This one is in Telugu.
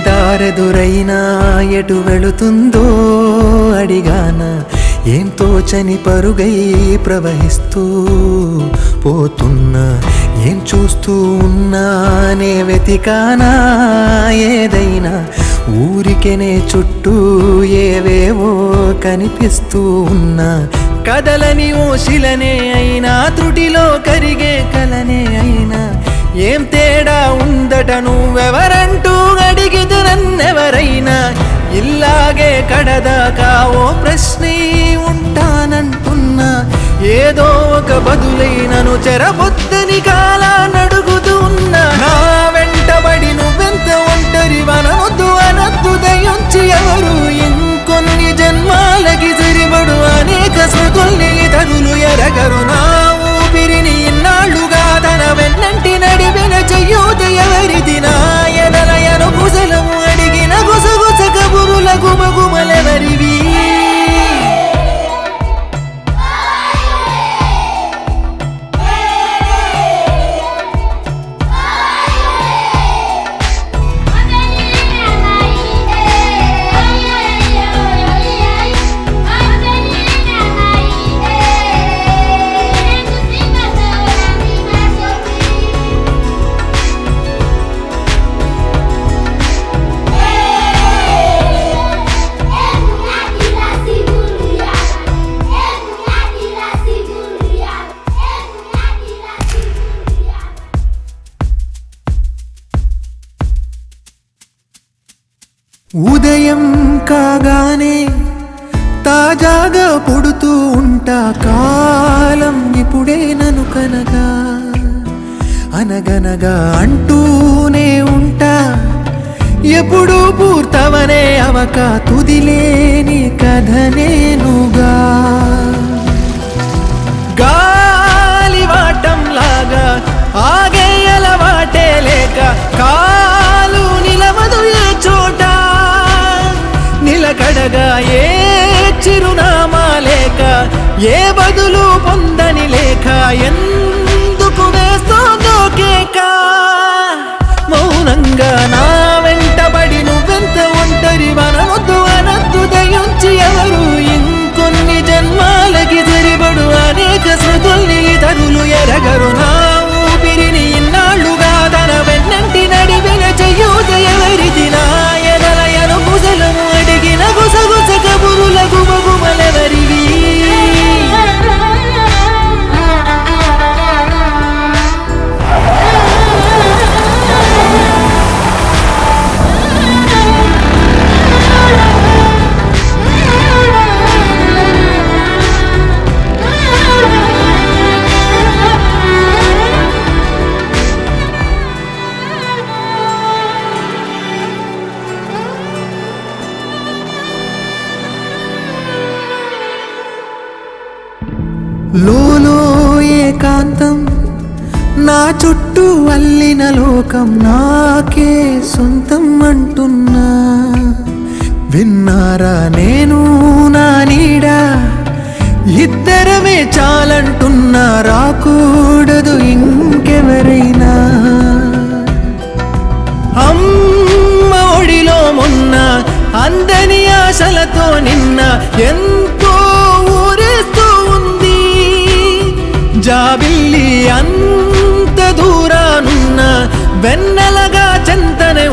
దారెదురైనా ఎటు వెళుతుందో అడిగాన ఏం తోచని పరుగై ప్రవహిస్తూ పోతున్నా ఏం చూస్తూ ఉన్నానే వెతికానా ఏదైనా ఊరికెనే చుట్టూ ఏవేవో కనిపిస్తూ ఉన్నా కదలని ఓ శిలనే అయినా త్రుటిలో కరిగే కలనే అయినా ఏం తేడా ఉందట నువ్వెవరంటూ అడిగిదు నన్నెవరైనా ఇల్లాగే కడదాకా ఓ ప్రశ్నే ఉంటానంటున్నా ఏదో ఒక బదులైనను చెరబొద్దని కాలానడుగుతూ ఉన్నా నా వెంటబడి నువ్వెంత ఒంటరి వనవద్దు అనద్దు దయించి ఎవరు ఇంకొన్ని జన్మాలకి సరిపడు అనేక స్మృతుల్ని తరులు ఎరగరు నా ఊపిరిని ఇన్నాళ్ళుగా తన వెన్నంటి నడిపిన చెయ్యూత ఎవరిది నా ఎదలయను కుశలము అడిగిన గుసగుస కబురుల గుమగుమలెవరివి ఉదయం కాగానే తాజాగా పుడుతూ ఉంటా కాలం ఇప్పుడే నన్ను కనగా అనగనగా అంటూనే ఉంటా ఎప్పుడూ పూర్తవనే అవక తుదిలేని కథ నేనుగా గాలివాటంలాగా ఆగే అలవాటే లేక కాలు నిలవదు ఏ చోట నిలకడగా ఏ చిరునామా లేక ఏ బదులు పొందని లేక ఎందుకు వేస్తోందో కేక మౌనంగా నా వెంటబడి నువ్వెంత ఒంటరి వనవద్దు అనద్దు దయించి ఎవరు ఇంకొన్ని జన్మాలకి సరిపడు అనేక స్మృతుల్ని తరులు ఎరగరు నా ఊపిరిని ఇన్నాళ్ళుగా తన వెన్నంటి నడిపిన చెయ్యూత ఎవరిది నా ఎదలయను కుశలము అడిగిన గుసగుస కబురుల గుమగుమలెవరివి లోలో ఏకాంతం నా చుట్టూ అల్లిన లోకం నాకే సొంతం అంటున్నా విన్నారా నేను నా నీడా ఇద్దరమే చాలంటున్నా రాకూడదు ఇంకెవరైనా అమ్మ ఒడిలో మొన్న అందని ఆశలతో నిన్న ఎంతో ఊరేస్తూ ఉంది జాబిల్లి అంత దూరానున్న వెన్నెలగా చెంతనే